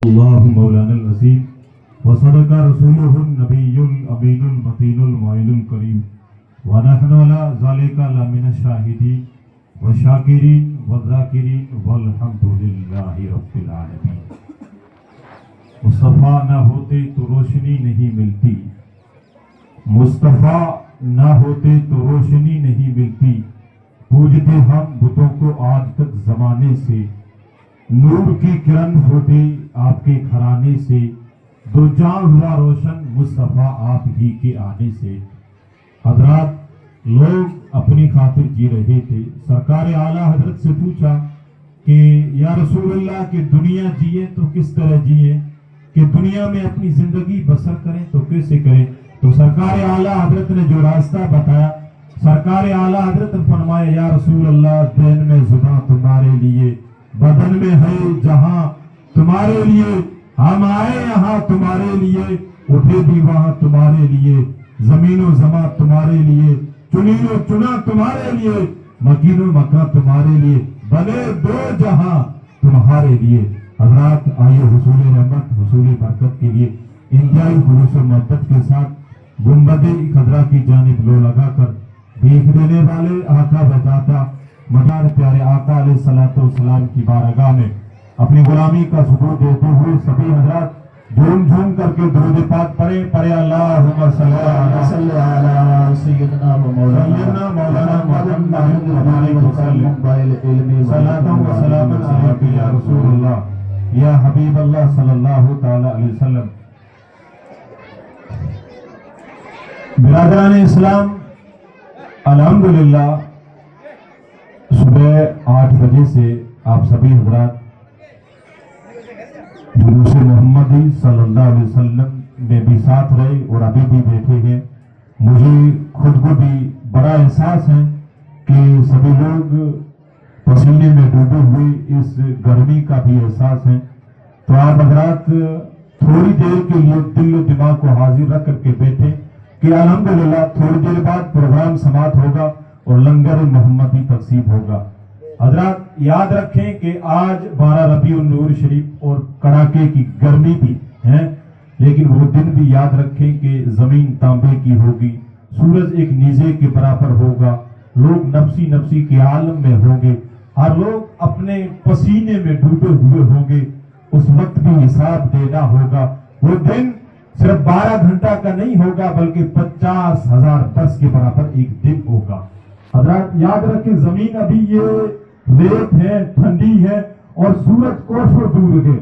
اللہ مولانا العظیم وصدق رسولہ النبی الامین المتین المعین الکریم ونحن علی ذالک لمن الشاہدین والشاکرین والذاکرین والحمد للہ رب العالمین۔ مصطفیٰ نہ ہوتے تو روشنی نہیں ملتی، مصطفیٰ نہ ہوتے تو روشنی نہیں ملتی، پوجتے ہم بتوں کو آج تک زمانے سے، نور کی کرن ہوتے آپ کے گھرانے سے، دو جہاں ہوا روشن مصطفیٰ آپ ہی کے آنے سے۔ حضرات، لوگ اپنی خاطر جی رہے تھے، سرکار اعلیٰ حضرت سے پوچھا کہ یا رسول اللہ کہ دنیا جیے تو کس طرح جیے، کہ دنیا میں اپنی زندگی بسر کریں تو کیسے کریں؟ تو سرکار اعلیٰ حضرت نے جو راستہ بتایا، سرکار اعلیٰ حضرت نے فرمایا یا رسول اللہ دین میں زباں تمہارے لیے، بدن میں ہے جہاں تمہارے لیے، ہم آئے یہاں تمہارے لیے، اٹھے بھی وہاں تمہارے لیے، زمین و زماں تمہارے لیے، چنین و چنا تمہارے لیے، مکین و مکہ تمہارے لیے، بنے دو جہاں تمہارے لیے۔ حضرات آئیے حصول رحمت حصول برکت کے لیے انتہائی خلوص و محبت کے ساتھ گنبد خضرا کی جانب لو لگا کر بھیک دینے والے آقا بتاتا مدار پیارے آقا علیہ الصلوۃ والسلام کی بارگاہ میں اپنی غلامی کا ثبوت دیتے ہوئے سبھی حضرات جھوم جھوم کر کے درود پاک پڑھے اللہم صلی علی سیدنا و مولانا محمد صلاۃ و سلام علیک یا رسول اللہ یا حبیب اللہ صلی اللہ تعالی علیہ وسلم۔ برادران اسلام، الحمدللہ صبح 8 بجے سے آپ سبھی حضرات جلوس محمدی صلی اللہ علیہ وسلم میں بھی ساتھ رہے اور ابھی بھی بیٹھے ہیں۔ مجھے خود کو بھی بڑا احساس ہے کہ سبھی لوگ پسینے میں ڈوبے ہوئے اس گرمی کا بھی احساس ہے، تو آپ حضرات تھوڑی دیر کے لیے دل و دماغ کو حاضر رکھ کر کے بیٹھے کہ الحمدللہ تھوڑی دیر بعد پروگرام سماعت ہوگا اور لنگر محمدی تقسیم ہوگا۔ حضرات یاد رکھیں کہ آج 12 ربیع النور شریف اور کڑاکے کی گرمی بھی ہے، لیکن وہ دن بھی یاد رکھیں کہ زمین تانبے کی ہوگی، سورج ایک نیزے کے برابر ہوگا، لوگ نفسی نفسی کے عالم میں ہوں گے، ہر لوگ اپنے پسینے میں ڈوبے ہوئے ہوں گے، اس وقت بھی حساب دینا ہوگا۔ وہ دن صرف 12 گھنٹہ کا نہیں ہوگا بلکہ 50,000 برس کے برابر ایک دن ہوگا۔ حضرات یاد رکھیں زمین ابھی یہ ریت ہے، ٹھنڈی ہے اور سورج کوسوں دور ہے،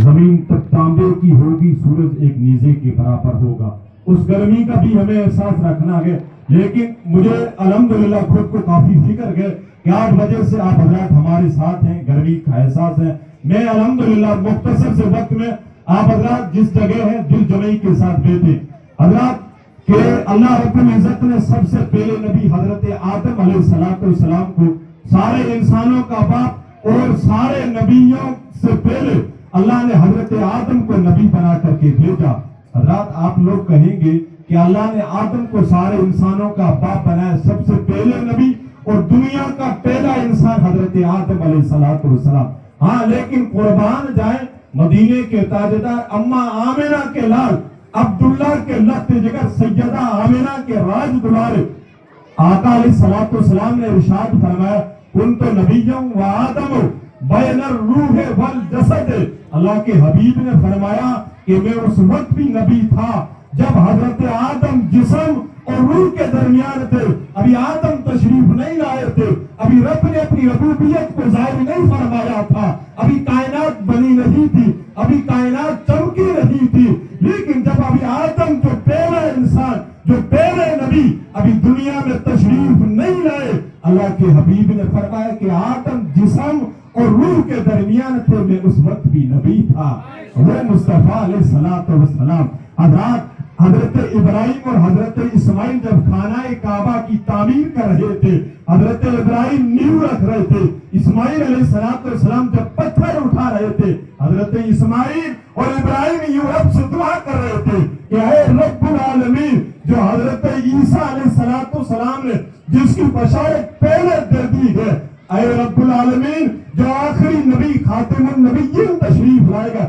زمین تک تانبے کی ہوگی، سورج ایک نیزے کے برابر ہوگا۔ اس گرمی کا بھی ہمیں احساس رکھنا ہے، لیکن مجھے الحمدللہ خود کو کافی فکر ہے کہ 8 بجے سے آپ حضرات ہمارے ساتھ ہیں، گرمی کا احساس ہے۔ میں الحمدللہ مختصر سے وقت میں آپ حضرات جس جگہ ہیں دل جمعی کے ساتھ بیٹھے حضرات کہ اللہ رب العزت نے سب سے پہلے نبی حضرت آدم علیہ السلام کو سارے انسانوں کا باپ اور سارے نبیوں سے پہلے اللہ نے حضرت آدم کو نبی بنا کر کے بھیجا۔ حضرات آپ لوگ کہیں گے کہ اللہ نے آدم کو سارے انسانوں کا باپ بنایا، سب سے پہلے نبی اور دنیا کا پہلا انسان حضرت آدم علیہ السلام۔ ہاں لیکن قربان جائیں مدینے کے تاجدار اماں آمنہ کے لال عبداللہ کے لخت جگر سیدہ آمنہ کے راج دلارے آقا علیہ السلام نے ارشاد فرمایا کنت نبیًا و آدم بین الروح والجسد۔ اللہ کے حبیب نے فرمایا کہ میں اس وقت بھی نبی تھا جب حضرت آدم جسم اور روح کے درمیان تھے، ابھی آدم تشریف نہیں لائے تھے، ابھی رب نے اپنی ربوبیت کو ظاہر نہیں فرمایا تھا، ابھی کائنات بنی نہیں تھی، ابھی کائنات چمکی نہیں تھی، لیکن جب ابھی آدم جو پہلا انسان جو پہلے نبی ابھی دنیا میں تشریف نہیں لائے، اللہ کے حبیب نے فرمایا کہ آدم جسم اور روح کے درمیان تھے، میں اس وقت بھی نبی تھا۔ وہ مصطفیٰ علیہ السلام حضرت ابراہیم اور حضرت اسماعیل جب خانہ کعبہ کی تعمیر کر رہے تھے، حضرت ابراہیم نیو رکھ رہے تھے، اسماعیل علیہ السلام جب پتھر اٹھا رہے تھے، حضرت اسماعیل اور ابراہیم یوں رب سے دعا کر رہے تھے کہ اے رب العالمین، جو حضرت عیسیٰ علیہ السلام نے جس کی بشارت پہلے دے دی ہے، اے رب العالمین جو آخری نبی خاتم النبیین تشریف لائے گا،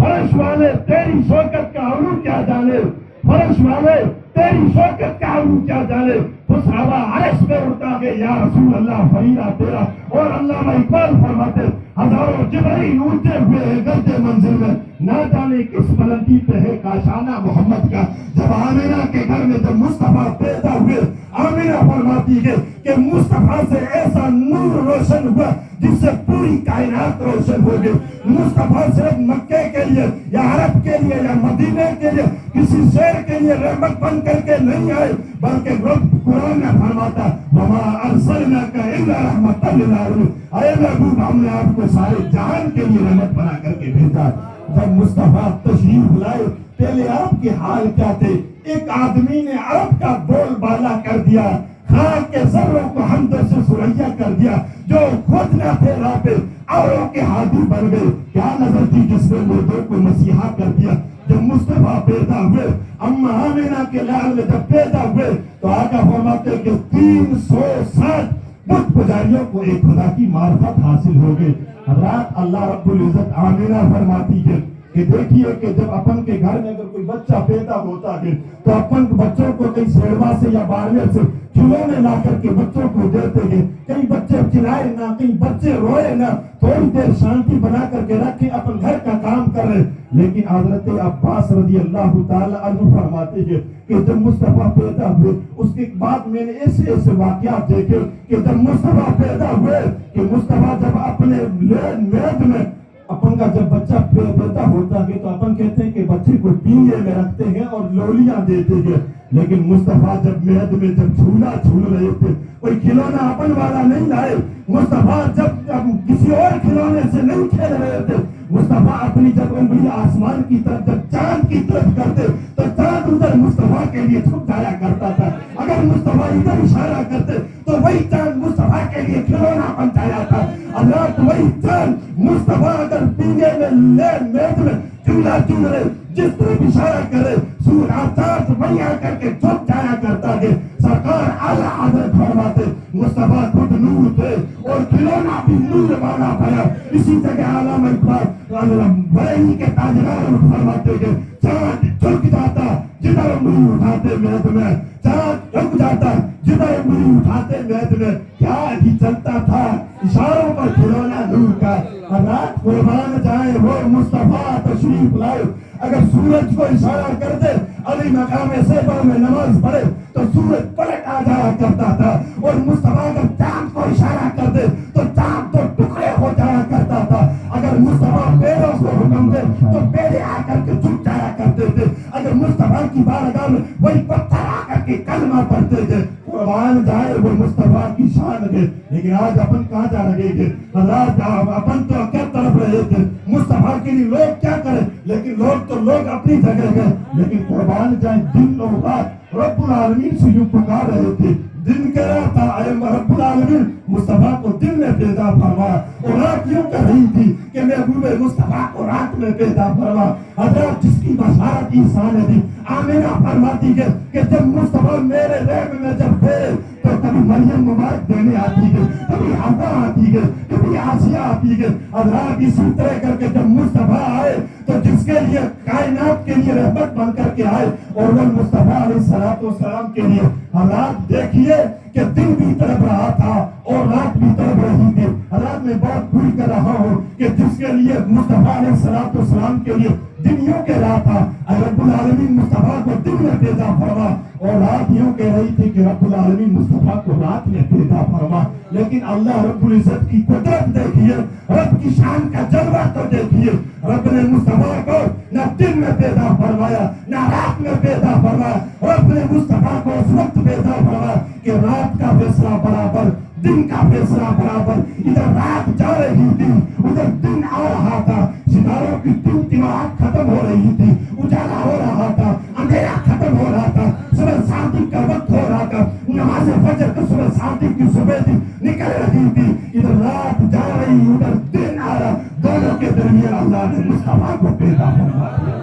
فرش والے تیری شوکت کا علو کیا جانے، فرش والے تیری شوکت کا علو کیا جانے۔ تو صحابہ عرش پہ اٹھا کے یا رسول اللہ فریدہ تیرا، اور علامہ اقبال فرماتے ہزاروں جبرائیل اونچے ہوئے ہیں گرد منزل میں، نہ جانے کس بلندی پہ ہے کاشانہ محمد کا۔ جب آمینہ کے گھر میں جب مصطفیٰ پیدا ہوئے، آمینہ فرماتی ہے کہ مصطفیٰ سے ایسا نور روشن ہوا جس سے پوری کائنات روشن ہو گئی۔ مصطفیٰ صرف مکے کے لیے یا عرب کے لیے یا مدینے کے لیے کسی شہر کے لیے رحمت بن کر کے نہیں آئے، بلکہ رب قرآن میں فرماتا وما ارسلناک الا رحمۃ للعالمین، اے محبوب ہم نے آپ کو سارے جہان کے لیے رحمت بنا کر کے بھیجا۔ جب مصطفیٰ تشریف لائے پہلے آپ کے حال کیا تھے؟ ایک آدمی نے عرب کا بول بالا کر دیا، خاک کے ذروں کو حمد سے سریا کر دیا، جو خود نہ تھے راہ پہ اوروں کے ہادی بن گئے۔ کیا نظر تھی جس نے مردوں کو مسیحا کر دیا؟ جب مصطفیٰ پیدا ہوئے، اما آمینہ کے لحاظ میں جب پیدا ہوئے تو آقا فرماتے کہ 360 بت پجاریوں کو ایک خدا کی معرفت حاصل ہو گئی۔ حضرات اللہ رب العزت آمینہ فرماتی ہے کہ دیکھیے کہ جب اپن کے گھر میں اگر کوئی بچہ پیدا ہوتا ہے تو اپن بچوں کو کئی سیڑوا سے یا بارمیر سے کھلونے لا کر کے بچوں کو دیتے ہیں۔ کئی بچے چلائے نہ، کئی بچے روئے نہ، تھوڑی دیر شانتی بنا کر کے رکھے، اپن گھر کا کام کر رہے۔ لیکن حضرت عباس رضی اللہ تعالی عنہ فرماتے ہیں کہ جب مصطفیٰ پیدا ہوئے اس کے بعد میں نے ایسے ایسے واقعات دیکھے کہ جب مصطفیٰ پیدا ہوئے کہ مصطفیٰ جب اپنے مید میں اپن کا جب بچہ پیدا ہوتا ہے تو اپن کہتے ہیں کہ بچے کو پینگے میں رکھتے ہیں اور لولیاں دیتے ہیں، لیکن مصطفیٰ جب میاد میں جب جھولا جھول رہے تھے کوئی کھلونا اپن والا نہیں لائے۔ مصطفیٰ جب کسی اور کھلونے سے نہیں کھیل رہے تھے، مصطفیٰ اپنی جب انگلی آسمان کی طرف جب چاند کی طرف کرتے تو چاند ادھر مصطفیٰ کے لیے جھک جایا کرتا تھا۔ اگر مصطفیٰ ادھر اشارہ کرتے تو وہی چاند مصطفیٰ کے لیے کھلونا بن جایا تھا۔ اللہ تو وہی چاند مصطفیٰ اگر پینگے میں میز میں چولہا چن رہے جس طرح اشارہ کرے سور آچار وہی آ کر کے جھک جایا کرتا ہے۔ سرکار اعلیٰ حضرت فرماتے مصطفیٰ خود نور تھے اور کھلونا بھی نور والا بنا۔ اسی جگہ علامہ اقبال بریلی کے تاجدار فرماتے ہیں چاند جھک جاتا جدھر انگلی اٹھاتے میز میں، چاند جھک جاتا جدھر انگلی اٹھاتے میز میں، کیا ہی چلتا تھا اشاروں پر کھلونا نور کا۔ رات قربان جائے وہ مصطفیٰ تشریف لائے، اگر سورج کو اشارہ کر دے علی مقام صیبہ میں نماز پڑھے تو سورج پلٹ آ جایا کرتا تھا، اور مصطفیٰ اگر چاند کو اشارہ کر دے تو چاند تو ٹکڑے ہو جایا کرتا تھا۔ اگر مصطفیٰ پیروں کو حکم دے تو پیرے آ کر کے جھک جایا کرتے تھے۔ اگر مصطفیٰ کی بارگاہ میں وہی پتھر آ کر کے کلمہ پڑھتے تھے۔ قربان جائے وہ مصطفیٰ کی شان ہے۔ لیکن آج اپن کہاں جا رہے تھے حضرات؟ اپن تو کیا طرف رہے تھے مصطفیٰ کے لیے لوگ کیا کریں، لیکن لوگ اپنی جگہ گئے۔ لیکن قربان جائے دن اور رات رب العالمین سے یوں پکار رہے تھے، دن کہہ رہا تھا اے رب العالمین مصطفیٰ کو دن میں پیدا فرما، اور رات یوں کہہ رہی تھی کہ محبوب مصطفیٰ کو رات میں پیدا فرما۔ حضرات جس کی بشارت عیسیٰ نے دی، آمینہ فرماتی ہے کہ جب مصطفیٰ میرے رحم میں جب تھے تو کبھی مریم مبارک دینے آتی ہے، کبھی حوا آتی ہے، کبھی آسیہ آتی ہے۔ حضرات اسی طرح کر کے جب مصطفیٰ آئے تو جس کے لیے کائنات کے لیے رحمت بن کر کے آئے، اور وہ مصطفیٰ علیہ السلام کے لیے حضرات دیکھیے کہ دن بھی طرف رہا تھا اور رات بھی طرف رہی تھی۔ حضرات میں بات پوری کر رہا ہوں کہ جس کے لیے مصطفیٰ علیہ السلام کے لیے دن یوں کہہ رہا تھا اے رب العالمین مصطفیٰ کو دن میں پیدا فرما، اور رات یوں کہہ رہی تھی کہ رب العالمین مصطفیٰ کو رات میں پیدا فرما۔ لیکن اللہ رب العزت کی قدرت دیکھیے، رب کی شان کا جلوہ تو دیکھیے، رب نے مصطفیٰ کو نہ دن میں پیدا فرمایا نہ رات میں پیدا فرمایا۔ رب نے مصطفیٰ کو اس وقت پیدا فرمایا کہ رات کا فیصلہ برابر دن کا فیصلہ برابر، ادھر رات جا رہی تھی ادھر دن آ رہا تھا، ستاروں کی ٹمٹماہٹ ختم ہو رہی تھی، اجالا ہو رہا تھا، اندھیرا ختم ہو رہا تھا، صبح صادق کا وقت ہو رہا تھا، نماز فجر کا صبح صادق کی صبح تھی نکل رہی تھی، ادھر رات جا رہی ادھر دن آ رہا، دونوں کے درمیان اللہ نے مصطفیٰ کو پیدا فرما دیا۔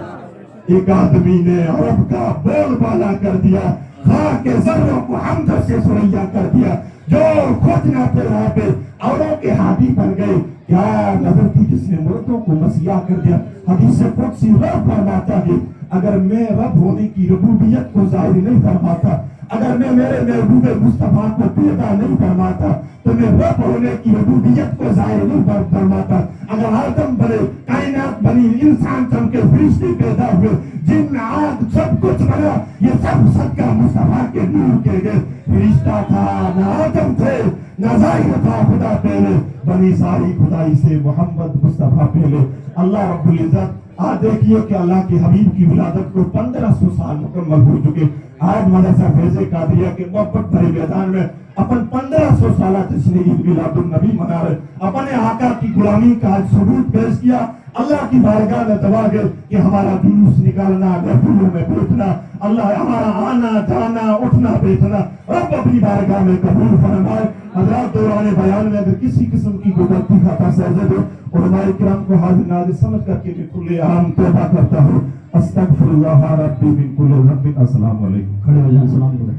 ایک آدمی نے عرب کا بول بالا کر دیا، خاک کے ذروں کو حمد سے سریا کر دیا، جو خود ناتے رہا پہ اوروں کے ہادی بن گئے. کیا نظر تھی جس نے مردوں کو مسیحا کر دیا. حدیث قدسی رب فرماتا ہے اگر میں رب ہونے کی ربوبیت کو ظاہر نہیں فرماتا, اگر میں میرے محبوب مصطفیٰ کو پیدا نہیں فرماتا تو میں رب ہونے کی ربوبیت کو ظاہر نہیں فرماتا. اگر آدم بنے, کائنات بنی, انسان چمکے, فرشتے پیدا ہوئے, جن آگ سب کچھ بنا, یہ سب صدقہ مصطفیٰ کے نور کے گئے. فرشتہ تھا نہ آدم تھے نہ ظاہر تھا خدا پہلے, بنی ساری خدائی سے محمد مصطفیٰ پہلے. اللہ رب العزت آج دیکھیے کہ اللہ کے حبیب کی ولادت کو 1500 سال مکمل ہو چکے. آج مدرسہ فیض قادریہ کے محبت بھرے میدان میں اپن 1500 سالہ جشن عید میلاد النبی منا رہے, اپنے آقا کی غلامی کا آج ثبوت پیش کیا. اللہ کی بارگاہ میں دعا گئے کہ ہمارا جلوس نکالنا, محفلوں میں بیٹھنا, اللہ ہمارا آنا جانا اٹھنا بیٹھنا رب اپنی بارگاہ میں قبول فرمائے. حضرات دوران بیان میں اگر کسی قسم کی کوئی غلطی خطا سرزد ہو, علماء کرام کو حاضر ناظر سمجھ کر کے میں کل عام توبہ کرتا ہوں. استغفر اللہ ربی من کل ذنب. السلام علیکم. کھڑے ہو جائیں, سلام کریں.